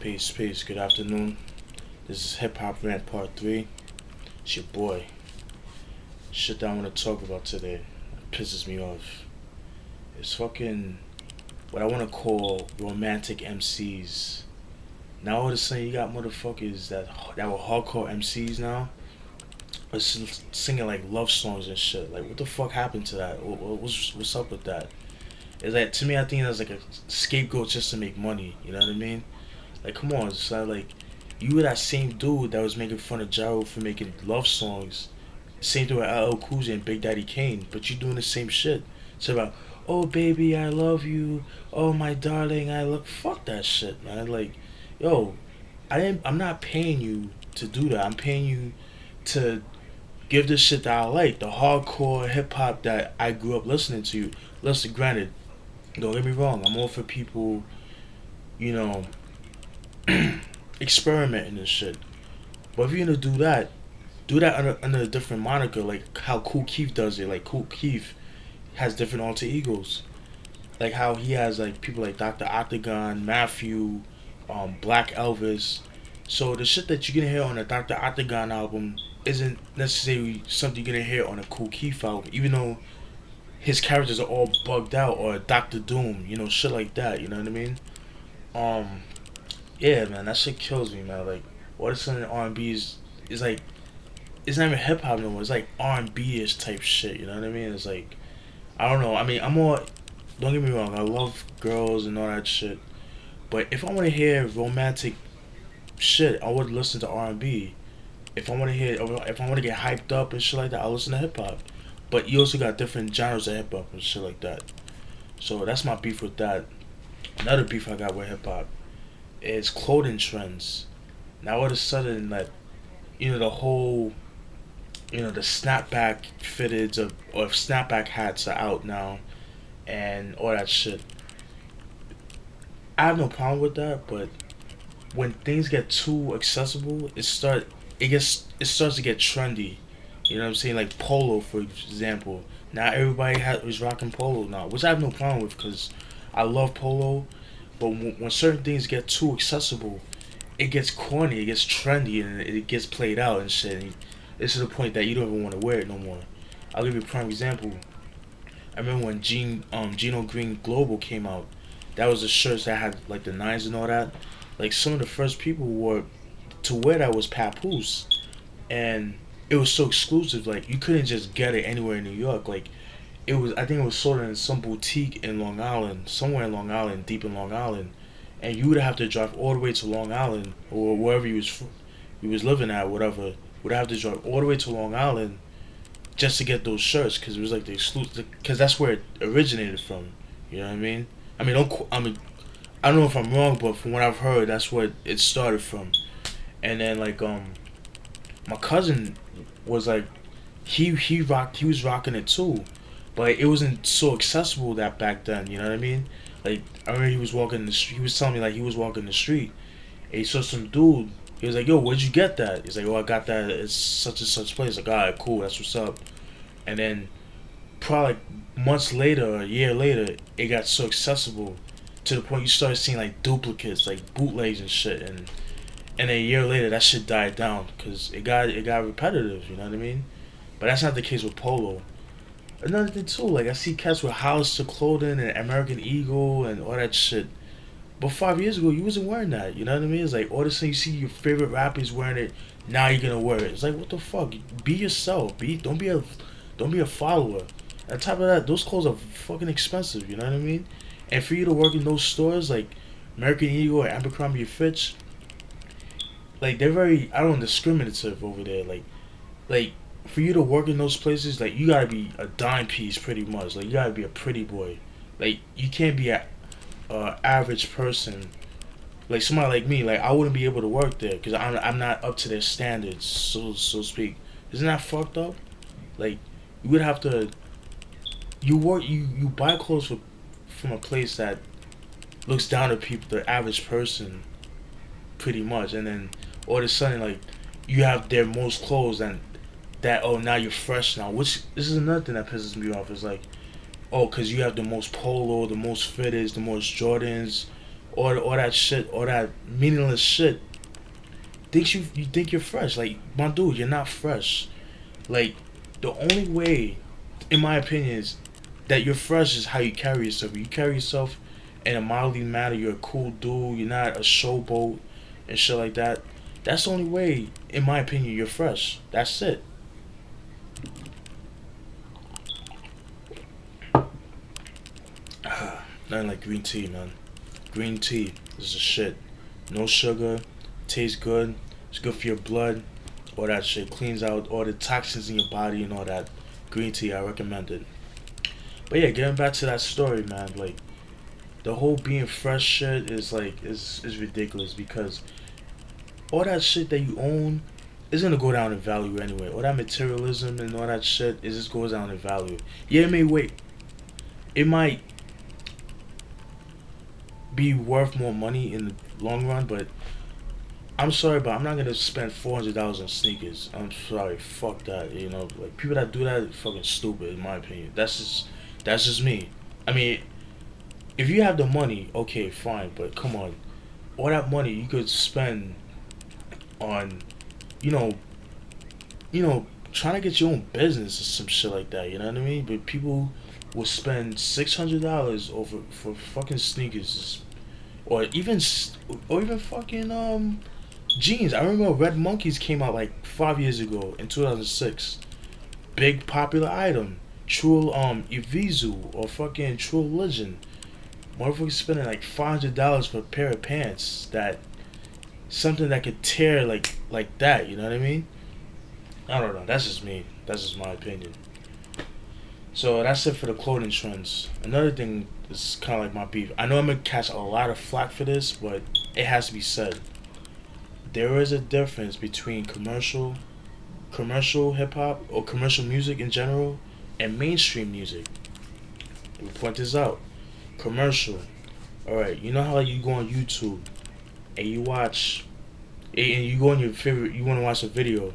Peace. Good afternoon. This is Hip Hop Rant Part 3. It's your boy. Shit that I want to talk about today that pisses me off. It's fucking what I want to call romantic MCs. Now all of a sudden you got motherfuckers that were hardcore MCs now, are singing like love songs and shit. Like what the fuck happened to that? What's up with that? It's like to me, I think that's like a scapegoat just to make money. You know what I mean? Like, come on, it's like you were that same dude that was making fun of Jaro for making love songs. Same thing with LL Cool J and Big Daddy Kane, but you doing the same shit. It's about, oh baby, I love you. Oh my darling, I love. Fuck that shit, man. Like, yo, I'm not paying you to do that. I'm paying you to give the shit that I like, the hardcore hip hop that I grew up listening to. Listen, granted, don't get me wrong. I'm all for people, you know, experimenting and shit. But if you're gonna do that under a different moniker, like how Kool Keith does it. Like Kool Keith has different alter egos. Like how he has like people like Dr. Octagon, Matthew, Black Elvis. So the shit that you're gonna hear on the Dr. Octagon album isn't necessarily something you're gonna hear on a Kool Keith album, even though his characters are all bugged out, or Doctor Doom, shit like that. You know what I mean? Um, yeah, man, that shit kills me, man. Like, all of a sudden R&B is like it's not even hip hop no more. It's like R&B ish type shit. You know what I mean? It's like I don't know. I mean, I'm all. Don't get me wrong. I love girls and all that shit. But if I want to hear romantic shit, I would listen to R&B. If I want to get hyped up and shit like that, I'll listen to hip hop. But you also got different genres of hip hop and shit like that. So that's my beef with that. Another beef I got with hip hop is clothing trends. Now all of a sudden, like, the whole, the snapback fitteds or snapback hats are out now, and all that shit. I have no problem with that, but when things get too accessible, it starts to get trendy. You know what I'm saying? Like polo, for example. Now everybody is rocking polo now, which I have no problem with because I love polo. But when certain things get too accessible, it gets corny, it gets trendy, and it gets played out and shit. And it's to the point that you don't even want to wear it no more. I'll give you a prime example. I remember when Gino Green Global came out. That was the shirts that had like the nines and all that. Like some of the first people wore to wear that was Papoose, and it was so exclusive. Like you couldn't just get it anywhere in New York. Like it was, I think it was sold in some boutique in Long Island, somewhere in Long Island, deep in Long Island, and you would have to drive all the way to Long Island or wherever you was living at, whatever. Would have to drive all the way to Long Island just to get those shirts because it was like the exclusive, because that's where it originated from. You know what I mean? I don't know if I'm wrong, but from what I've heard, that's where it started from. And then like my cousin was like he was rocking it too, but it wasn't so accessible that back then. You know what I mean? Like I remember he was walking the street. He was telling me like he was walking the street, and he saw some dude. He was like, "Yo, where'd you get that?" He's like, "Oh, I got that at such and such place." Like, alright, cool, that's what's up. And then probably like months later, or a year later, it got so accessible to the point you started seeing like duplicates, like bootlegs and shit, and a year later that shit died down because it got repetitive. You know what I mean? But that's not the case with polo. Another thing too, like I see cats with Hollister clothing and American Eagle and all that shit. But 5 years ago, you wasn't wearing that. You know what I mean? It's like all of a sudden you see your favorite rappers wearing it. Now you're gonna wear it. It's like what the fuck? Be yourself. Don't be a follower. On top of that, those clothes are fucking expensive. You know what I mean? And for you to work in those stores like American Eagle or Abercrombie and Fitch, like they're very I don't discriminative over there. Like for you to work in those places, like you gotta be a dime piece pretty much. Like you gotta be a pretty boy. Like you can't be a average person. Like somebody like me, like I wouldn't be able to work there because I'm not up to their standards, so to speak. Isn't that fucked up? Like you would have to you buy clothes from a place that looks down to people, the average person, pretty much, and then all of a sudden like you have their most clothes and that oh now you're fresh now. Which this is another thing that pisses me off. Is like oh because you have the most polo, the most fitteds, the most Jordans, all that shit, all that meaningless shit, thinks you think you're fresh. Like, my dude, you're not fresh. Like, the only way, in my opinion, is that you're fresh is how you carry yourself. You carry yourself in a mildly manner. You're a cool dude. You're not a showboat and shit like that. That's the only way, in my opinion, you're fresh. That's it. Nothing like green tea, man. Green tea is the shit. No sugar, tastes good. It's good for your blood. All that shit cleans out all the toxins in your body and all that. Green tea, I recommend it. But yeah, getting back to that story, man. Like, the whole being fresh shit is like is ridiculous because all that shit that you own is gonna go down in value anyway. All that materialism and all that shit, it just goes down in value. Yeah, it may wait. It might be worth more money in the long run, but I'm sorry, but I'm not gonna spend $400 on sneakers. I'm sorry, fuck that. You know, like people that do that are fucking stupid, in my opinion. That's just me. I mean, if you have the money, okay, fine, but come on, all that money you could spend on, you know, trying to get your own business or some shit like that. You know what I mean? But people will spend $600 over for fucking sneakers, or even fucking jeans. I remember Red Monkeys came out like 5 years ago in 2006. Big popular item. True Evisu or fucking True Religion. Motherfuckers spending like $500 for a pair of pants that something that could tear like that. You know what I mean? I don't know. That's just me. That's just my opinion. So that's it for the clothing trends. Another thing is kind of like my beef. I know I'm gonna catch a lot of flack for this, but it has to be said. There is a difference between commercial hip hop or commercial music in general and mainstream music. Let me point this out. Commercial. All right, you know how like you go on YouTube and you watch, and you go on your favorite, you want to watch a video,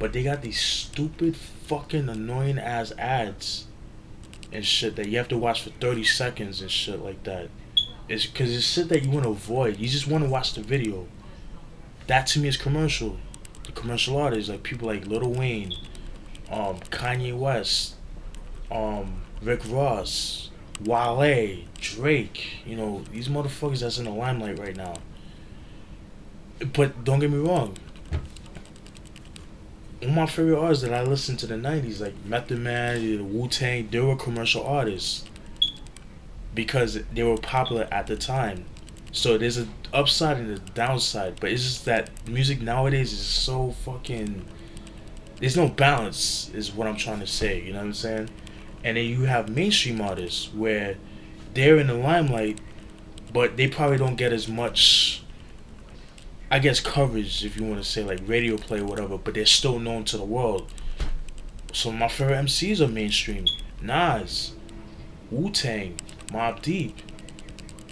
but they got these stupid fucking annoying ass ads and shit that you have to watch for 30 seconds and shit like that. It's because it's shit that you want to avoid. You just want to watch the video. That to me is commercial. The commercial artists, like people like Lil Wayne, Kanye West, Rick Ross, Wale, Drake. You know, these motherfuckers that's in the limelight right now. But don't get me wrong. One of my favorite artists that I listened to the 90s, like Method Man, Wu-Tang, they were commercial artists because they were popular at the time. So there's an upside and a downside, but it's just that music nowadays is so fucking. There's no balance, is what I'm trying to say. You know what I'm saying? And then you have mainstream artists where they're in the limelight, but they probably don't get as much, I guess, coverage, if you want to say, like radio play or whatever, but they're still known to the world. So my favorite MCs are mainstream. Nas, Wu-Tang, Mobb Deep.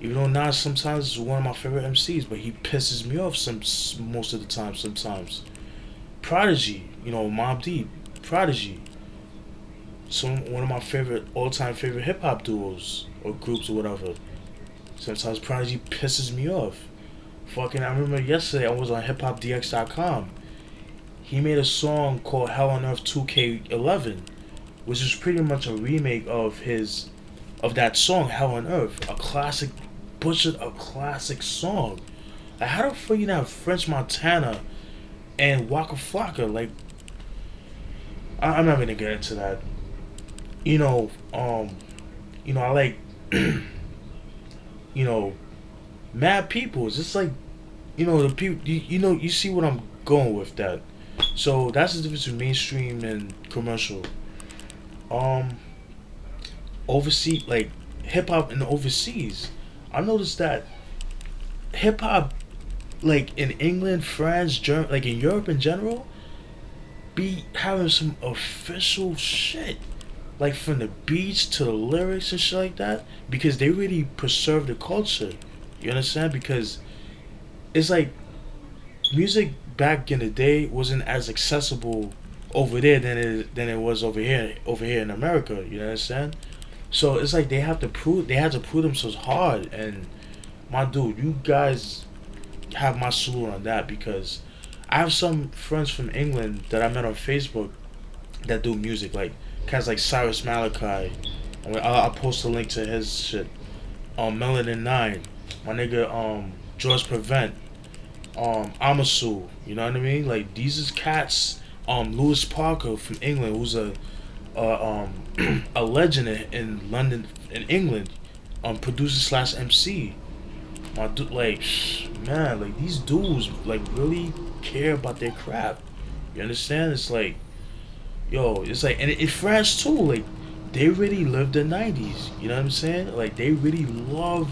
Even though Nas sometimes is one of my favorite MCs, but he pisses me off most of the time sometimes. Prodigy, you know, Mobb Deep, Prodigy. One of my all-time favorite hip-hop duos or groups or whatever. Sometimes Prodigy pisses me off. Fucking, I remember yesterday I was on hiphopdx.com. He made a song called Hell on Earth 2K11, which is pretty much a remake of that song Hell on Earth, a classic, a classic song. Like, how the fuck you have French Montana and Waka Flocka? Like, I'm not gonna get into that. You know, I like, mad people. It's just like, the people. You see what I'm going with that. So that's the difference between mainstream and commercial. Overseas, like hip hop in the overseas, I noticed that hip hop, like in England, France, Germany, like in Europe in general, be having some official shit, like from the beats to the lyrics and shit like that, because they really preserve the culture. You understand? Because it's like music back in the day wasn't as accessible over there than it was over here in America. You understand? So it's like they had to prove themselves hard, and my dude, you guys have my salute on that because I have some friends from England that I met on Facebook that do music, like cats like Cyrus Malachi. I'll post a link to his shit. Melanin Nine, my nigga, George Prevent, Amasu. You know what I mean? Like these is cats. Lewis Parker from England, who's a legend in London, in England. Producer slash MC. My dude, like, man, like these dudes like really care about their craft. You understand? It's like, yo, it's like, and in France too, like they really live the '90s. You know what I'm saying? Like they really love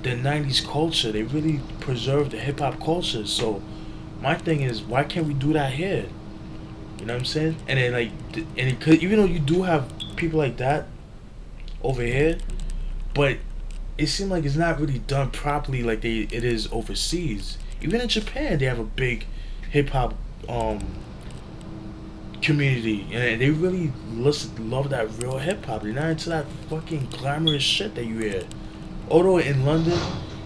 the '90s culture. They really preserve the hip hop culture. So my thing is, why can't we do that here? You know what I'm saying? And then like, and it could, even though you do have people like that over here, but it seems like it's not really done properly like it is overseas. Even in Japan, they have a big hip hop um community, and they really love that real hip hop. They're not into that fucking glamorous shit that you hear. Although in London,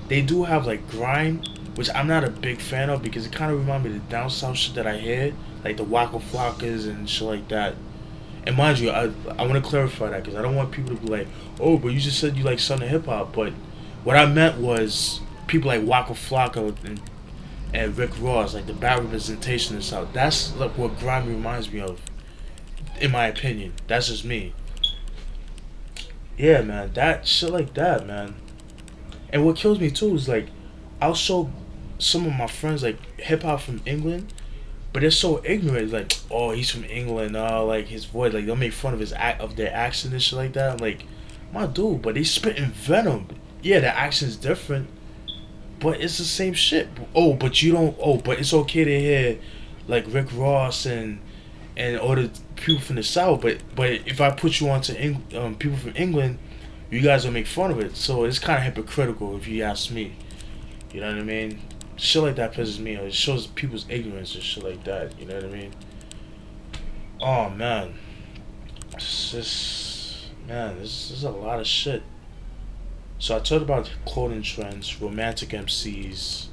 they do have like grime, which I'm not a big fan of because it kind of reminds me of the down south shit that I hear, like the Waka Flockas and shit like that. And mind you, I want to clarify that because I don't want people to be like, oh, but you just said you like Southern hip hop. But what I meant was people like Waka Flocka and Rick Ross, like the bad representation in the South. That's like what grime reminds me of, in my opinion. That's just me. Yeah, man, that shit like that, man. And what kills me too is like, I'll show some of my friends like hip hop from England, but they're so ignorant. It's like, oh, he's from England. Oh, like his voice. Like they'll make fun of of their accent and shit like that. I'm like, my dude, but they spitting venom. Yeah, the accent's different, but it's the same shit. Oh, but you don't. Oh, but it's okay to hear like Rick Ross and all the people from the South. But if I put you onto people from England, you guys will make fun of it. So it's kind of hypocritical if you ask me. You know what I mean? Shit like that pisses me off. It shows people's ignorance and shit like that. You know what I mean? Oh man, it's just, man, this is a lot of shit. So I talked about clothing trends, romantic MCs,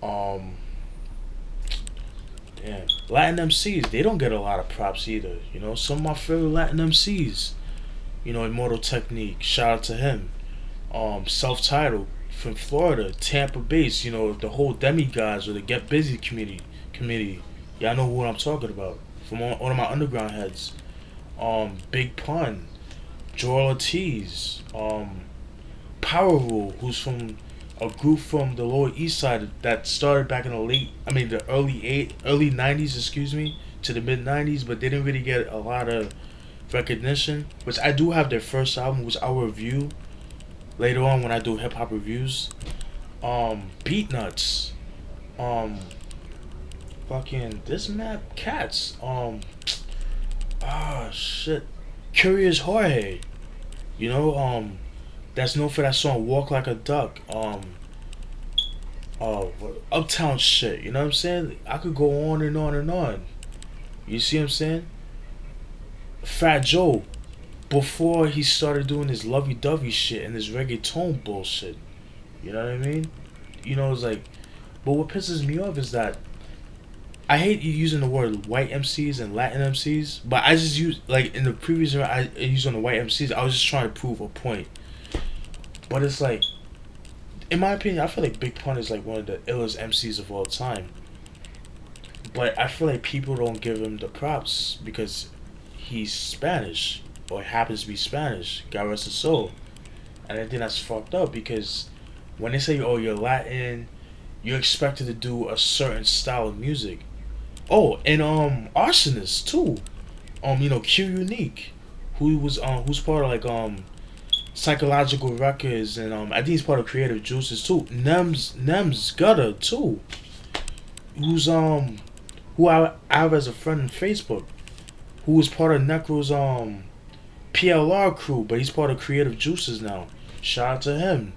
um, damn, Latin MCs. They don't get a lot of props either. You know, some of my favorite Latin MCs. You know, Immortal Technique. Shout out to him. Self-titled from Florida, Tampa base. You know, the whole demigods or the Get Busy committee. Y'all know what I'm talking about. From one of my underground heads. Big Pun, Joel Ortiz, Power Rule, who's from a group from the Lower East Side that started back in the early '90s, excuse me, to the mid '90s, but they didn't really get a lot of recognition. Which I do have their first album, which I will review later on when I do hip hop reviews. Beat Nuts, fucking this map cats, shit, Curious Jorge, you know, that's known for that song Walk Like a Duck. Uptown shit. You know what I'm saying? I could go on and on and on. You see what I'm saying? Fat Joe, before he started doing his lovey-dovey shit and his reggaeton bullshit. You know what I mean? You know, it's like, but what pisses me off is that I hate you using the word white MCs and Latin MCs, but I just use, like in the previous era, I used on the white MCs. I was just trying to prove a point. But it's like, in my opinion, I feel like Big Pun is like one of the illest MCs of all time. But I feel like people don't give him the props because he's Spanish or happens to be Spanish. God rest his soul. And I think that's fucked up because when they say, "Oh, you're Latin," you're expected to do a certain style of music. Oh, and Arsonist too. You know, Q Unique, who's part of like Psychological Records, and I think he's part of Creative Juices too. Nems Gutter too, who's who I have as a friend on Facebook, who was part of Necro's PLR crew, but he's part of Creative Juices now. Shout out to him.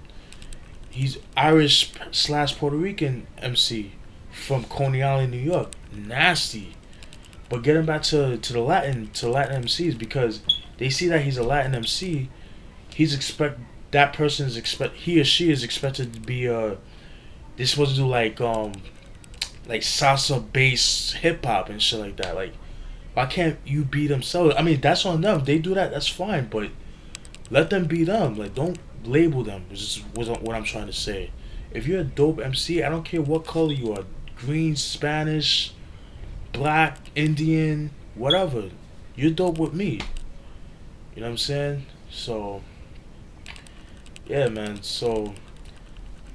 He's Irish slash Puerto Rican MC from Coney Island, New York. Nasty. But getting back to Latin MCs, because they see that he's a Latin MC, he's that person is he or she is expected to be they're supposed to do like salsa based hip hop and shit like that. Like, why can't you be themselves? I mean, that's on them. They do that, that's fine, but let them be them. Like, don't label them. This is what I'm trying to say. If you're a dope MC, I don't care what color you are, green, Spanish, black, Indian, whatever. You're dope with me. You know what I'm saying? So yeah, man. So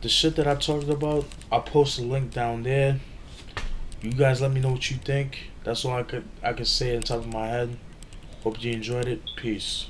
the shit that I talked about, I'll post a link down there. You guys let me know what you think. That's all I could say on top of my head. Hope you enjoyed it. Peace.